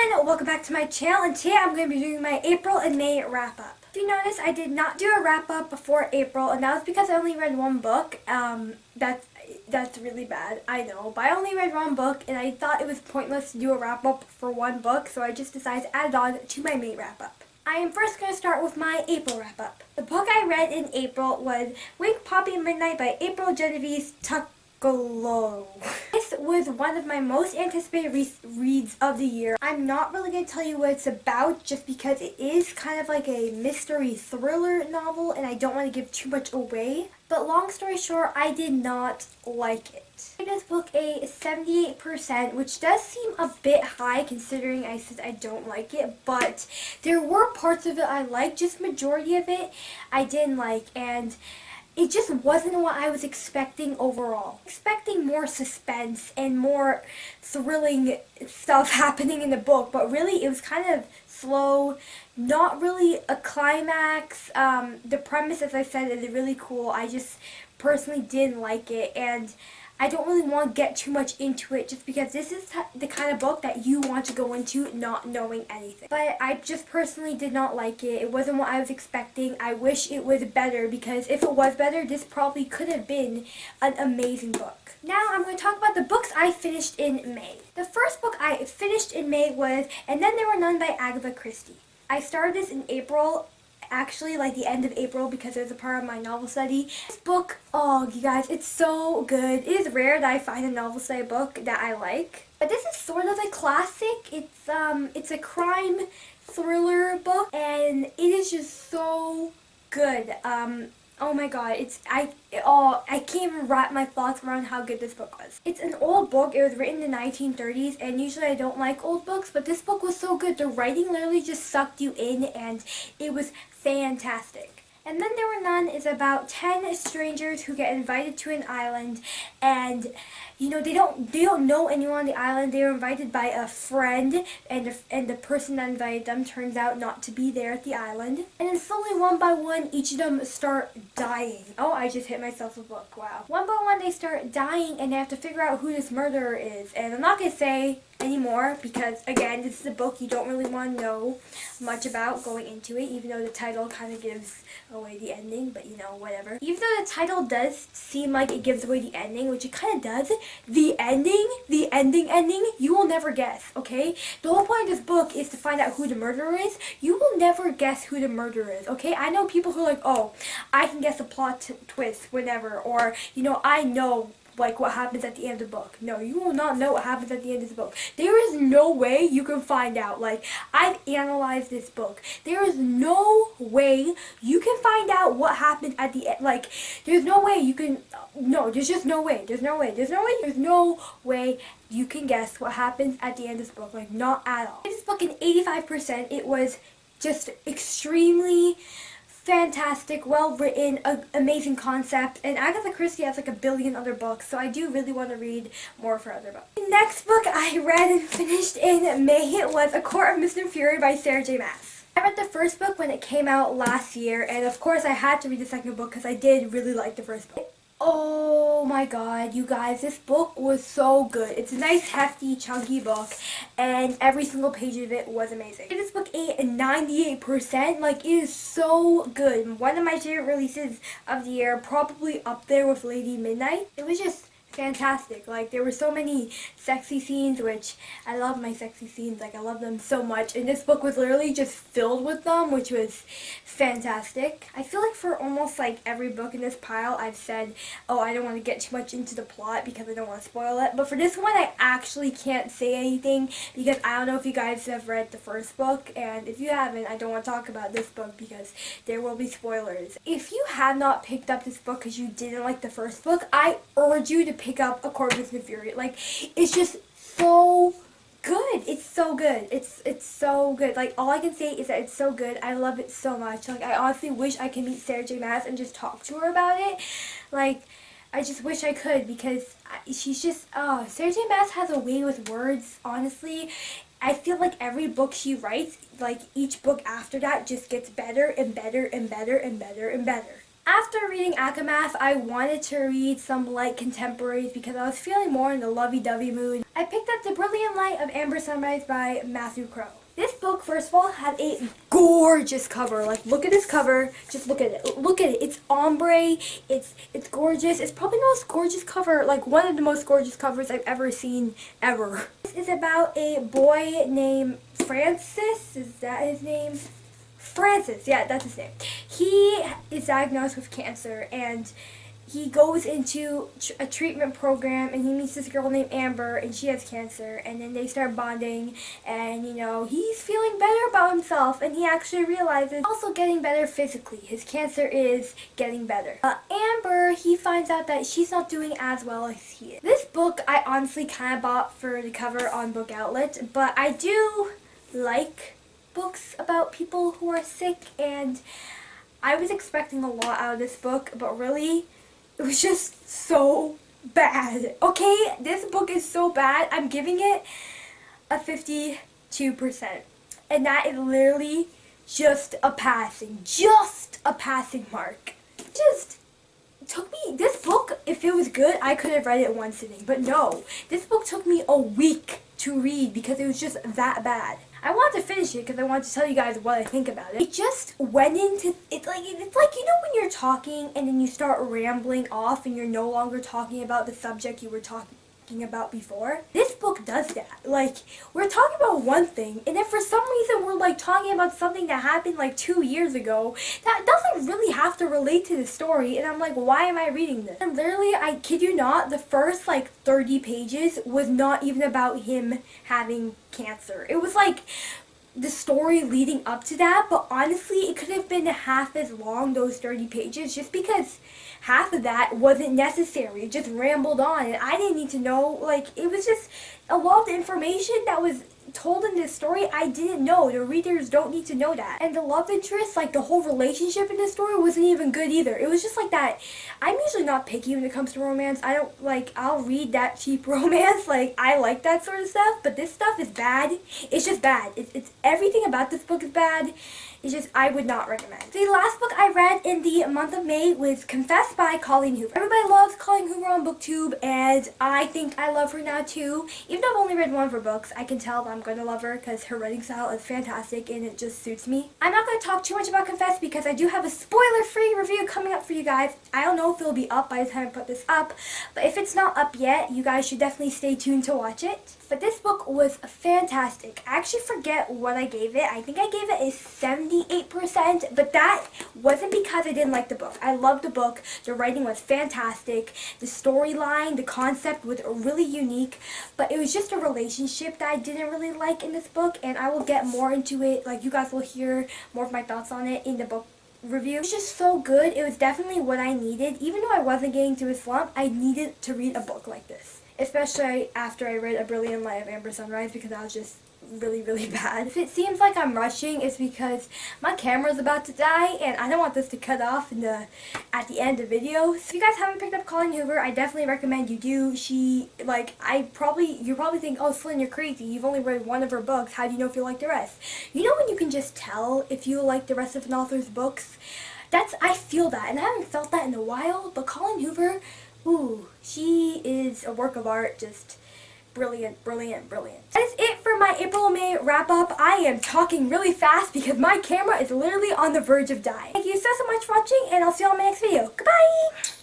everyone, welcome back to my channel, and today I'm going to be doing my April and May wrap-up. If you notice, I did not do a wrap-up before April, and that was because I only read one book. That's really bad, I know, but I only read one book, and I thought it was pointless to do a wrap-up for one book, so I just decided to add it on to my May wrap-up. I am first going to start with my April wrap-up. The book I read in April was Wink, Poppy, and Midnight by April Genevieve Tuckolo. This was one of my most anticipated reads of the year. I'm not really going to tell you what it's about just because it is kind of like a mystery thriller novel and I don't want to give too much away. But long story short, I did not like it. I gave this book a 78%, which does seem a bit high considering I said I don't like it, but there were parts of it I liked, just majority of it I didn't like, and it just wasn't what I was expecting overall. Expecting more suspense and more thrilling stuff happening in the book, but really it was kind of slow, not really a climax. The premise, as I said, is really cool. I just personally didn't like it, and I don't really want to get too much into it just because this is the kind of book that you want to go into not knowing anything. But I just personally did not like it. It wasn't what I was expecting. I wish it was better because if it was better, this probably could have been an amazing book. Now I'm going to talk about the books I finished in May. The first book I finished in May was And Then There Were None by Agatha Christie. I started this in April. Actually, like the end of April, because it was a part of my novel study. This book, oh you guys, it's so good. It is rare that I find a novel study book that I like, but this is sort of a classic. It's a crime thriller book, and it is just so good. Oh my god, I can't even wrap my thoughts around how good this book was. It's an old book. It was written in the 1930s, and usually I don't like old books, but this book was so good. The writing literally just sucked you in, and it was fantastic. And Then There Were None is about 10 strangers who get invited to an island, and you know, they don't know anyone on the island. They were invited by a friend, and the person that invited them turns out not to be there at the island. And then slowly, one by one, each of them start dying. Oh, I just hit myself with a book, wow. One by one, they start dying, and they have to figure out who this murderer is. And I'm not going to say anymore because, again, this is a book you don't really want to know much about going into it, even though the title kind of gives away the ending, but you know, whatever. Even though the title does seem like it gives away the ending, which it kind of does, the ending, you will never guess, okay? The whole point of this book is to find out who the murderer is. You will never guess who the murderer is, okay? I know people who are like, oh, I can guess a plot twist whenever, or, you know, I know like what happens at the end of the book. No, you will not know what happens at the end of the book. There is no way you can find out. Like, I've analyzed this book. There is no way you can find out what happened at the end. Like, there's no way you can, no, there's just no way. There's no way you can guess what happens at the end of this book. Like, not at all. This book in 85%, it was just extremely fantastic, well written, amazing concept, and Agatha Christie has like a billion other books, so I do really want to read more of her other books. The next book I read and finished in May was A Court of Mist and Fury by Sarah J. Maas. I read the first book when it came out last year, and of course I had to read the second book because I did really like the first book. Oh my god, you guys, this book was so good. It's a nice, hefty, chunky book, and every single page of it was amazing. I gave this book a 98%. Like, it is so good. One of my favorite releases of the year, probably up there with Lady Midnight. It was just fantastic. Like, there were so many sexy scenes, which I love my sexy scenes. Like, I love them so much, and this book was literally just filled with them, which was fantastic. I feel like for almost like every book in this pile, I've said, oh, I don't want to get too much into the plot because I don't want to spoil it, but for this one, I actually can't say anything because I don't know if you guys have read the first book, and if you haven't, I don't want to talk about this book because there will be spoilers. If you have not picked up this book because you didn't like the first book, I urge you to pick up A Court of Mist and Fury. Like, it's just so good. It's so good. It's so good. Like, all I can say is that it's so good. I love it so much. Like, I honestly wish I could meet Sarah J. Maas and just talk to her about it. Like, I just wish I could because she's just, oh, Sarah J. Maas has a way with words, honestly. I feel like every book she writes, like, each book after that just gets better and better and better and better and better. After reading Akamath, I wanted to read some light contemporaries because I was feeling more in the lovey-dovey mood. I picked up The Brilliant Light of Amber Sunrise by Matthew Crow. This book, first of all, had a gorgeous cover. Like, look at this cover. Just look at it. Look at it. It's ombre. It's gorgeous. It's probably the most gorgeous cover, like one of the most gorgeous covers I've ever seen, ever. This is about a boy named Francis. Is that his name? Francis, yeah, that's his name. He is diagnosed with cancer, and he goes into a treatment program, and he meets this girl named Amber, and she has cancer, and then they start bonding, and, you know, he's feeling better about himself, and he actually realizes also getting better physically. His cancer is getting better. Amber, he finds out that she's not doing as well as he is. This book I honestly kind of bought for the cover on Book Outlet, but I do like books about people who are sick, and I was expecting a lot out of this book, but really, it was just so bad. Okay, this book is so bad, I'm giving it a 52%. And that is literally just a passing mark. Just took me, this book, if it was good, I could have read it in one sitting, but no. This book took me a week to read because it was just that bad. I wanted to finish it because I wanted to tell you guys what I think about it. It just went into, it's like, you know when you're talking and then you start rambling off and you're no longer talking about the subject you were talking about before? This book does that. Like, we're talking about one thing, and then for some reason we're like talking about something that happened like 2 years ago that doesn't really have to relate to the story, and I'm like, why am I reading this? And literally, I kid you not, the first like 30 pages was not even about him having cancer. It was like the story leading up to that, but honestly, it could have been half as long, those 30 pages, just because half of that wasn't necessary. It just rambled on, and I didn't need to know, like, it was just a lot of the information that was told in this story I didn't know. The readers don't need to know that. And the love interest, like the whole relationship in this story wasn't even good either. It was just like that. I'm usually not picky when it comes to romance. I don't, like, I'll read that cheap romance. Like, I like that sort of stuff, but this stuff is bad. It's just bad. It's everything about this book is bad. It's just, I would not recommend. The last book I read in the month of May was Confess by Colleen Hoover. Everybody loves Colleen Hoover on BookTube, and I think I love her now too. Even though I've only read one of her books, I can tell that I'm going to love her because her writing style is fantastic and it just suits me. I'm not going to talk too much about Confess because I do have a spoiler-free review coming up for you guys. I don't know if it'll be up by the time I put this up, but if it's not up yet, you guys should definitely stay tuned to watch it. But this book was fantastic. I actually forget what I gave it. I think I gave it a 78%, but that wasn't because I didn't like the book. I loved the book. The writing was fantastic. The storyline, the concept was really unique, but it was just a relationship that I didn't really like in this book, and I will get more into it. Like, you guys will hear more of my thoughts on it in the book review. It was just so good. It was definitely what I needed. Even though I wasn't getting to a slump, I needed to read a book like this. Especially after I read A Brilliant Light of Amber Sunrise, because I was just really bad. If it seems like I'm rushing, it's because my camera's about to die and I don't want this to cut off at the end of the video. So if you guys haven't picked up Colleen Hoover, I definitely recommend you do. She, like, you probably think, oh, Flynn, you're crazy. You've only read one of her books. How do you know if you like the rest? You know when you can just tell if you like the rest of an author's books? I feel that, and I haven't felt that in a while, but Colleen Hoover, ooh, she is a work of art, just brilliant. That is it for my April and May wrap up. I am talking really fast because my camera is literally on the verge of dying. Thank you so much for watching, and I'll see you on my next video. Goodbye!